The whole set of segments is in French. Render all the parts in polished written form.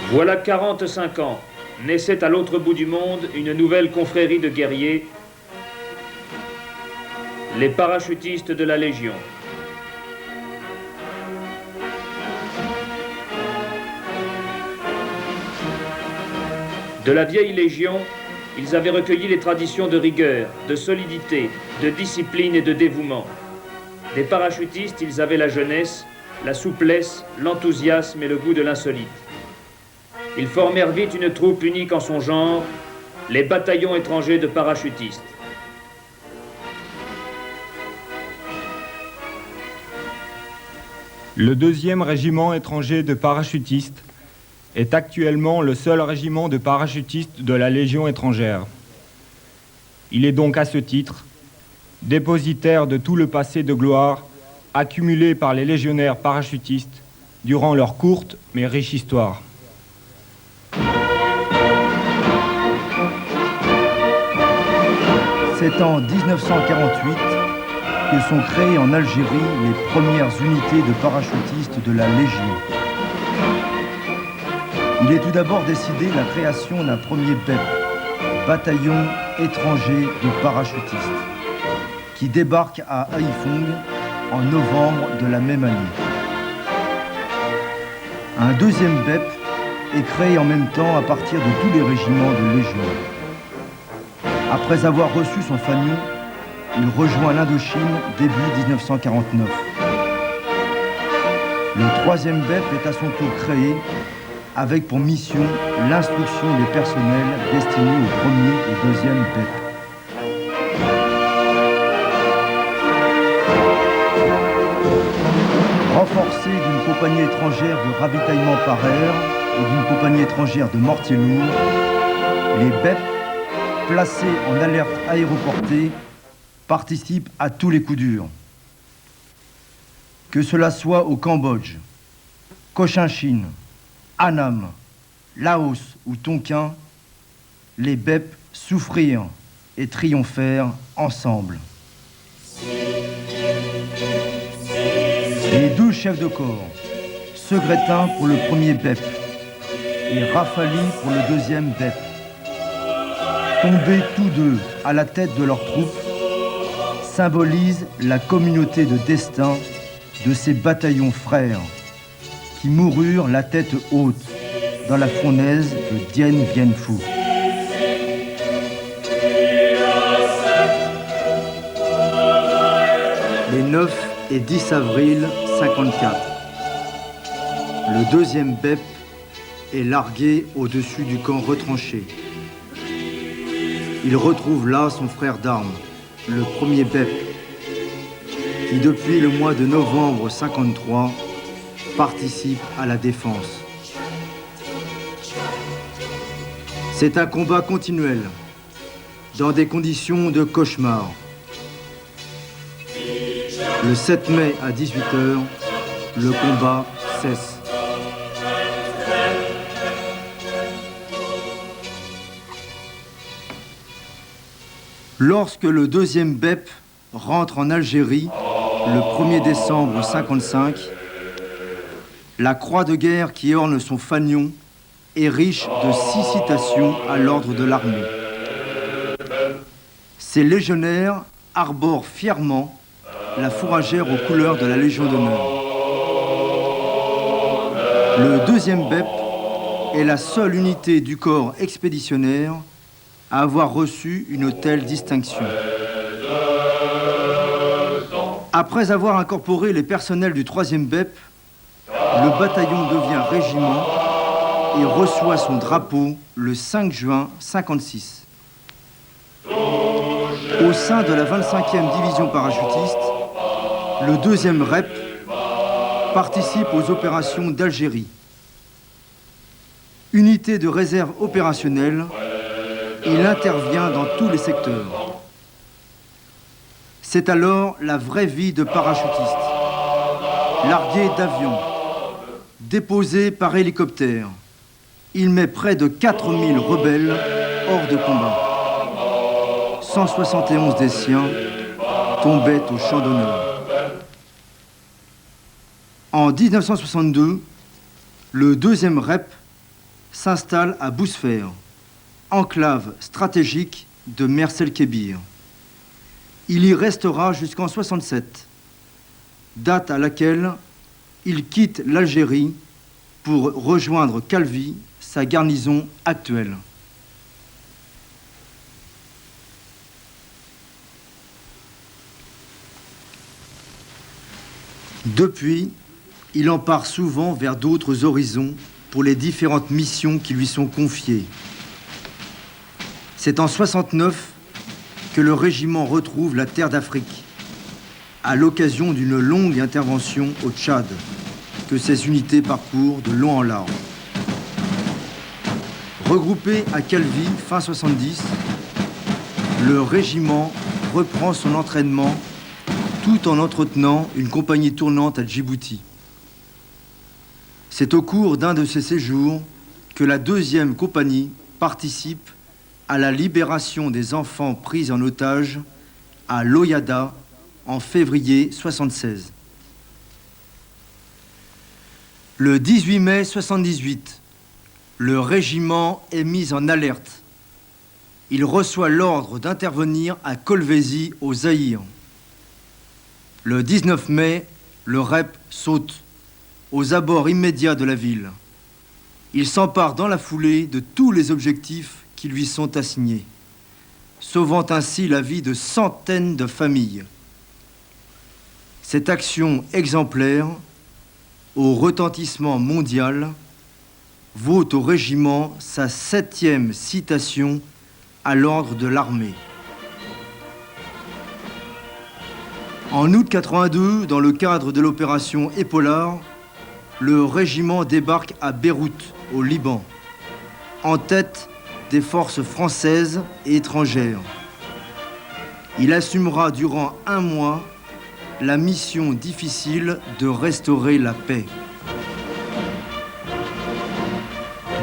Voilà 45 ans, naissait à l'autre bout du monde une nouvelle confrérie de guerriers, les parachutistes de la Légion. De la vieille Légion, ils avaient recueilli les traditions de rigueur, de solidité, de discipline et de dévouement. Des parachutistes, ils avaient la jeunesse, la souplesse, l'enthousiasme et le goût de l'insolite. Ils formèrent vite une troupe unique en son genre, les bataillons étrangers de parachutistes. Le 2e régiment étranger de parachutistes est actuellement le seul régiment de parachutistes de la Légion étrangère. Il est donc à ce titre dépositaire de tout le passé de gloire accumulé par les légionnaires parachutistes durant leur courte mais riche histoire. C'est en 1948 que sont créées en Algérie les premières unités de parachutistes de la Légion. Il est tout d'abord décidé la création d'un premier BEP, bataillon étranger de parachutistes, qui débarque à Haiphong en novembre de la même année. Un deuxième BEP est créé en même temps à partir de tous les régiments de Légion. Après avoir reçu son fanion, il rejoint l'Indochine début 1949. Le troisième BEP est à son tour créé avec pour mission l'instruction des personnels destinés au premier et deuxième BEP. Renforcé d'une compagnie étrangère de ravitaillement par air et d'une compagnie étrangère de mortiers lourds, les BEP, placés en alerte aéroportée, participent à tous les coups durs. Que cela soit au Cambodge, Cochinchine, Annam, Laos ou Tonkin, les BEP souffrirent et triomphèrent ensemble. Les 12 chefs de corps, Segretin pour le premier BEP et Rafali pour le deuxième BEP, tombés tous deux à la tête de leur troupe, symbolisent la communauté de destin de ces bataillons frères qui moururent la tête haute dans la fournaise de Dien Bien Phu. Les 9 et 10 avril 54. Le deuxième BEP est largué au-dessus du camp retranché. Il retrouve là son frère d'armes, le premier BEP, qui depuis le mois de novembre 53 participe à la défense. C'est un combat continuel, dans des conditions de cauchemar. Le 7 mai à 18h, le combat cesse. Lorsque le deuxième BEP rentre en Algérie, le 1er décembre 55, la croix de guerre qui orne son fanion est riche de 6 citations à l'ordre de l'armée. Ces légionnaires arborent fièrement la fourragère aux couleurs de la Légion d'honneur. Le deuxième BEP est la seule unité du corps expéditionnaire à avoir reçu une telle distinction. Après avoir incorporé les personnels du troisième BEP, le bataillon devient régiment et reçoit son drapeau le 5 juin 56. Au sein de la 25e division parachutiste, le deuxième REP participe aux opérations d'Algérie. Unité de réserve opérationnelle, il intervient dans tous les secteurs. C'est alors la vraie vie de parachutiste. Largué d'avions, déposé par hélicoptère, il met près de 4000 rebelles hors de combat. 171 des siens tombaient au champ d'honneur. En 1962, le deuxième REP s'installe à Bousfer, enclave stratégique de Mers-el-Kébir. Il y restera jusqu'en 67, date à laquelle il quitte l'Algérie pour rejoindre Calvi, sa garnison actuelle. Depuis, il en part souvent vers d'autres horizons pour les différentes missions qui lui sont confiées. C'est en 69 que le régiment retrouve la terre d'Afrique, à l'occasion d'une longue intervention au Tchad, que ses unités parcourent de long en large. Regroupé à Calvi fin 70, le régiment reprend son entraînement tout en entretenant une compagnie tournante à Djibouti. C'est au cours d'un de ces séjours que la 2e compagnie participe à la libération des enfants pris en otage à Loyada en février 76. Le 18 mai 78, le régiment est mis en alerte. Il reçoit l'ordre d'intervenir à Kolwezi au Zaïre. Le 19 mai, le REP saute aux abords immédiats de la ville. Il s'empare dans la foulée de tous les objectifs qui lui sont assignés, sauvant ainsi la vie de centaines de familles. Cette action exemplaire, au retentissement mondial, vaut au régiment sa 7e citation à l'ordre de l'armée. En août 82, dans le cadre de l'opération Épaulard, le régiment débarque à Beyrouth, au Liban, en tête des forces françaises et étrangères. Il assumera durant 1 mois la mission difficile de restaurer la paix.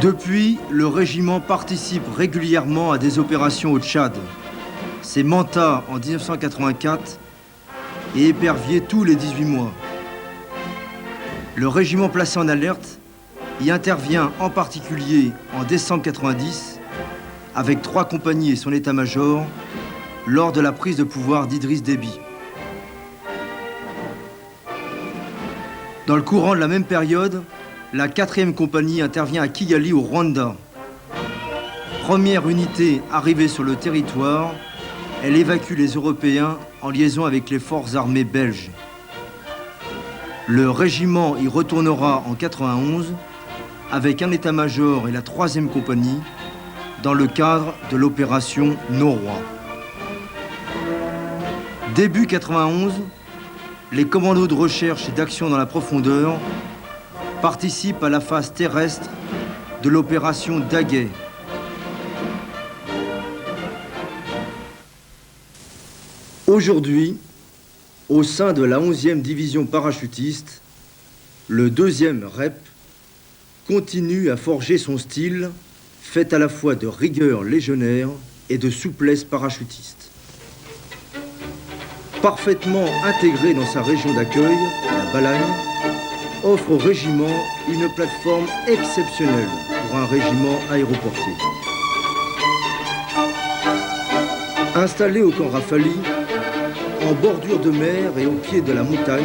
Depuis, le régiment participe régulièrement à des opérations au Tchad. C'est Manta en 1984 et Épervier tous les 18 mois. Le régiment placé en alerte y intervient en particulier en décembre 90 avec 3 compagnies et son état-major lors de la prise de pouvoir d'Idriss Déby. Dans le courant de la même période, la 4e compagnie intervient à Kigali au Rwanda. Première unité arrivée sur le territoire, elle évacue les Européens en liaison avec les forces armées belges. Le régiment y retournera en 91 avec un état-major et la 3e compagnie dans le cadre de l'opération Noroît. Début 91, les commandos de recherche et d'action dans la profondeur participent à la phase terrestre de l'opération Daguet. Aujourd'hui, au sein de la 11e division parachutiste, le 2e REP continue à forger son style, fait à la fois de rigueur légionnaire et de souplesse parachutiste. Parfaitement intégré dans sa région d'accueil, la Balagne, offre au régiment une plateforme exceptionnelle pour un régiment aéroporté. Installé au camp Rafali, en bordure de mer et au pied de la montagne,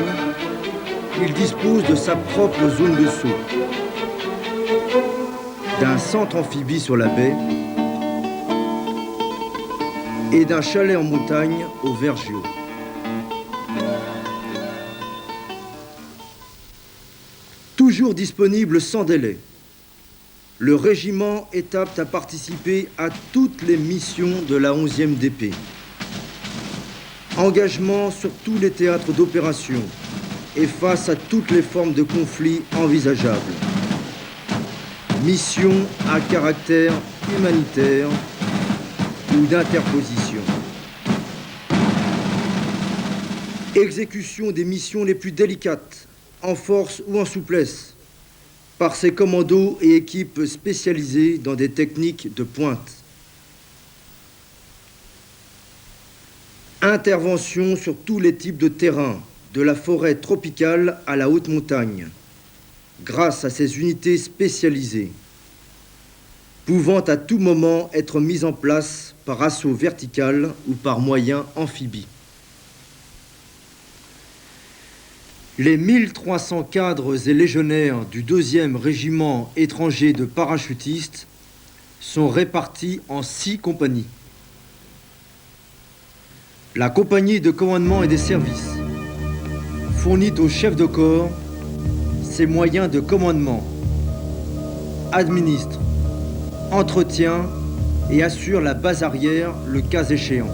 il dispose de sa propre zone de saut, d'un centre amphibie sur la baie et d'un chalet en montagne au Vergio. Toujours disponible sans délai, le régiment est apte à participer à toutes les missions de la 11e DP. Engagement sur tous les théâtres d'opération et face à toutes les formes de conflits envisageables. Mission à caractère humanitaire ou d'interposition. Exécution des missions les plus délicates, en force ou en souplesse, par ses commandos et équipes spécialisées dans des techniques de pointe. Intervention sur tous les types de terrains, de la forêt tropicale à la haute montagne, grâce à ces unités spécialisées. pouvant à tout moment être mise en place par assaut vertical ou par moyen amphibie. Les 1300 cadres et légionnaires du 2e régiment étranger de parachutistes sont répartis en 6 compagnies. La compagnie de commandement et des services fournit au chef de corps ses moyens de commandement, administre, entretient et assure la base arrière le cas échéant.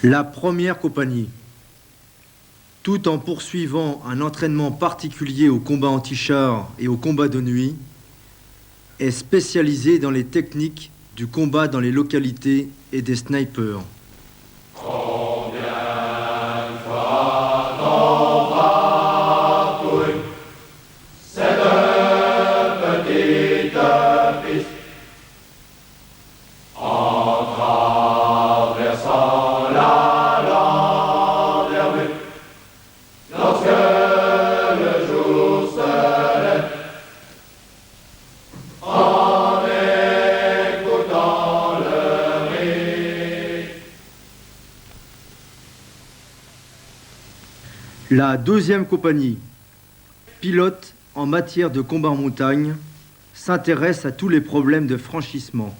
La première compagnie, tout en poursuivant un entraînement particulier au combat anti-char et au combat de nuit, est spécialisée dans les techniques du combat dans les localités et des snipers. La 2e compagnie, pilote en matière de combat en montagne, s'intéresse à tous les problèmes de franchissement.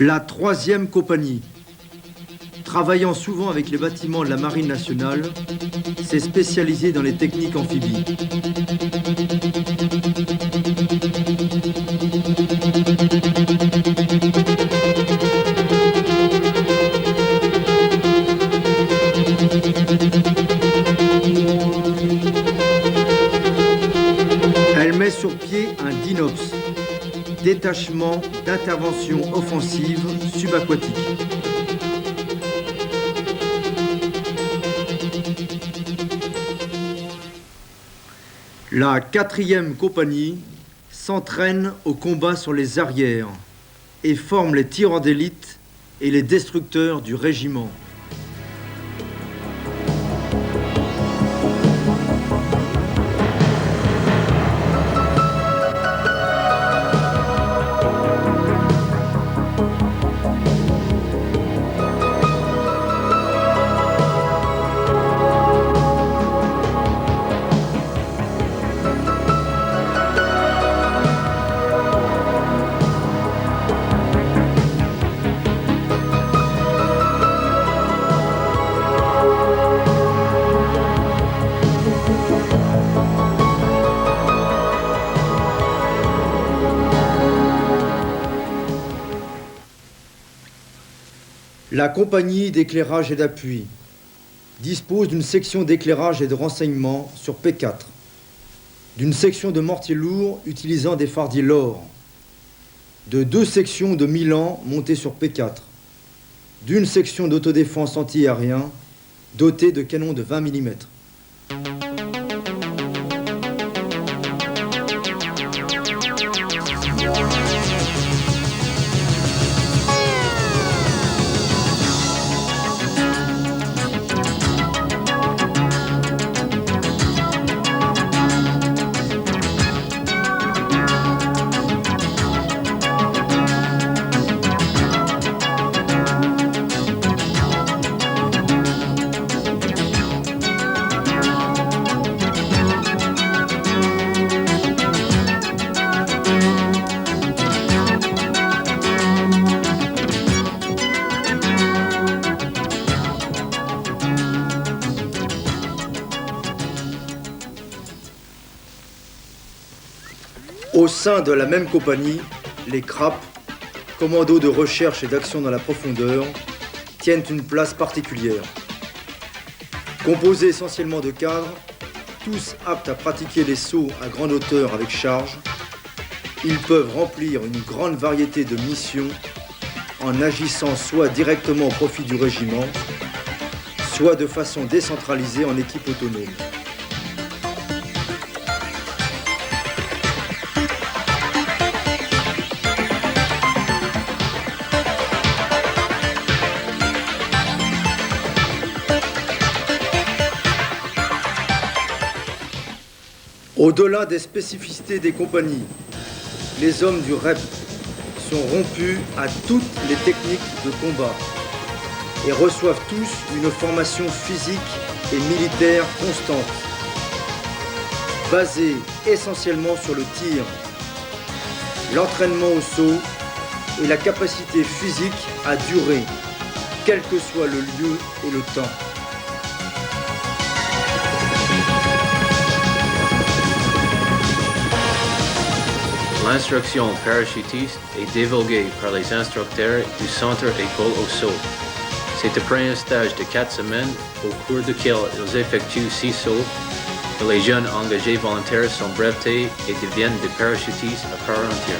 La 3e compagnie, travaillant souvent avec les bâtiments de la Marine nationale, s'est spécialisée dans les techniques amphibies. Elle met sur pied un DINOPS, détachement d'intervention offensive subaquatique. La 4e compagnie s'entraîne au combat sur les arrières et forme les tireurs d'élite et les destructeurs du régiment. La compagnie d'éclairage et d'appui dispose d'une section d'éclairage et de renseignement sur P4, d'une section de mortier lourd utilisant des fardiers LOR, de 2 sections de Milan montées sur P4, d'une section d'autodéfense anti-aérien dotée de canons de 20 mm. sein de la même compagnie, les CRAP, commandos de recherche et d'action dans la profondeur, tiennent une place particulière. Composés essentiellement de cadres, tous aptes à pratiquer les sauts à grande hauteur avec charge, ils peuvent remplir une grande variété de missions en agissant soit directement au profit du régiment, soit de façon décentralisée en équipe autonome. Au-delà des spécificités des compagnies, les hommes du REP sont rompus à toutes les techniques de combat et reçoivent tous une formation physique et militaire constante, basée essentiellement sur le tir, l'entraînement au saut et la capacité physique à durer, quel que soit le lieu et le temps. L'instruction parachutiste est divulguée par les instructeurs du Centre École au Saut. C'est après un stage de 4 semaines au cours duquel ils effectuent 6 sauts que les jeunes engagés volontaires sont brevetés et deviennent des parachutistes à part entière.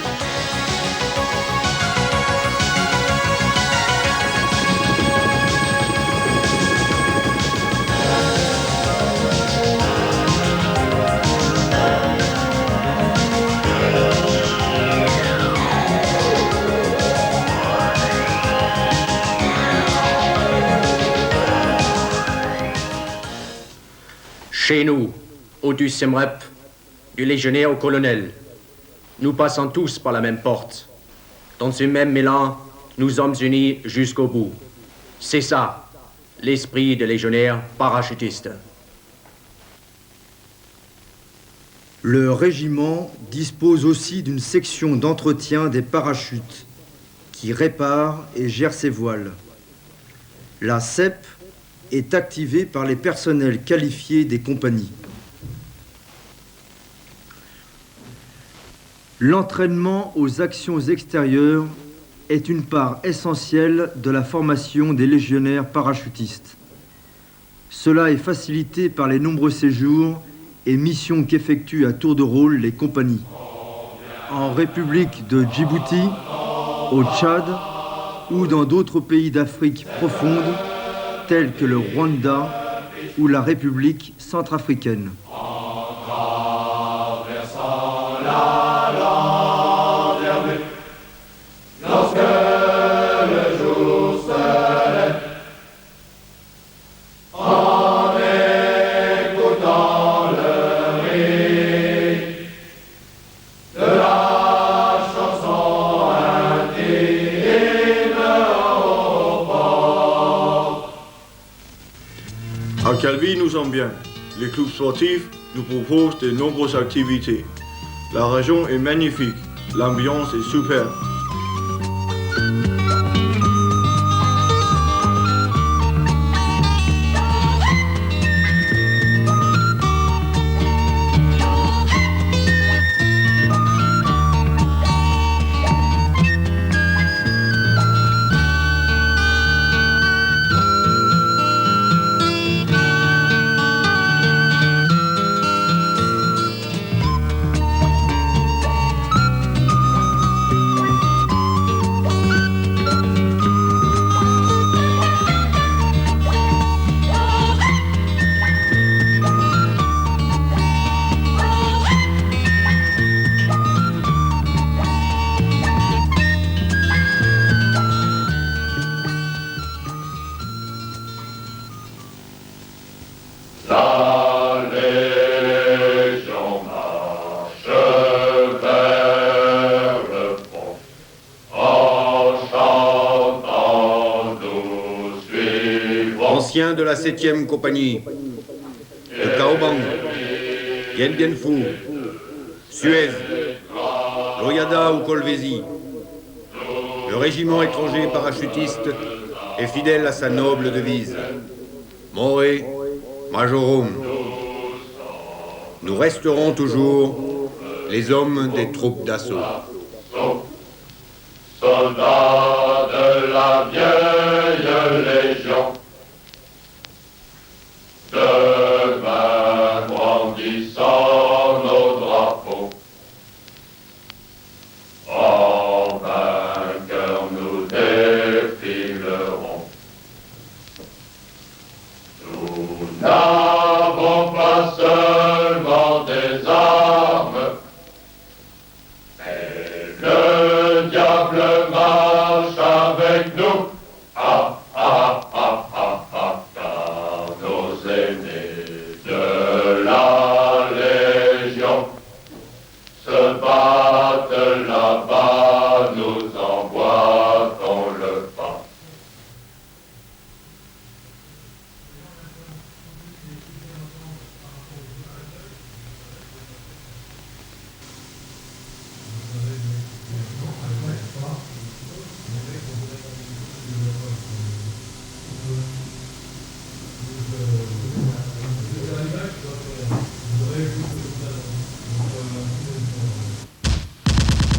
Chez nous, au du SEMREP, du légionnaire au colonel, nous passons tous par la même porte. Dans ce même mélange, nous sommes unis jusqu'au bout. C'est ça, l'esprit de légionnaire parachutiste. Le régiment dispose aussi d'une section d'entretien des parachutes qui répare et gère ses voiles. La CEP est activée par les personnels qualifiés des compagnies. L'entraînement aux actions extérieures est une part essentielle de la formation des légionnaires parachutistes. Cela est facilité par les nombreux séjours et missions qu'effectuent à tour de rôle les compagnies. En République de Djibouti, au Tchad ou dans d'autres pays d'Afrique profonde, tels que le Rwanda ou la République centrafricaine. À Calvi, nous sommes bien. Les clubs sportifs nous proposent de nombreuses activités. La région est magnifique. L'ambiance est superbe. Anciens de la 7e compagnie, de Kaobang, Dien Bien Phu, Suez, Loyada ou Kolwezi, le régiment étranger parachutiste est fidèle à sa noble devise. More Majorum. Nous resterons toujours les hommes des troupes d'assaut. Soldats de la vieille Légion, demain brandissant nos drapeaux, en vainqueur nous défilerons. Nous n'avons pas seulement des armes, mais le diable marche avec nous. Ah, ah, ah, ah, ah, car nos aînés de la Légion se battent là-bas.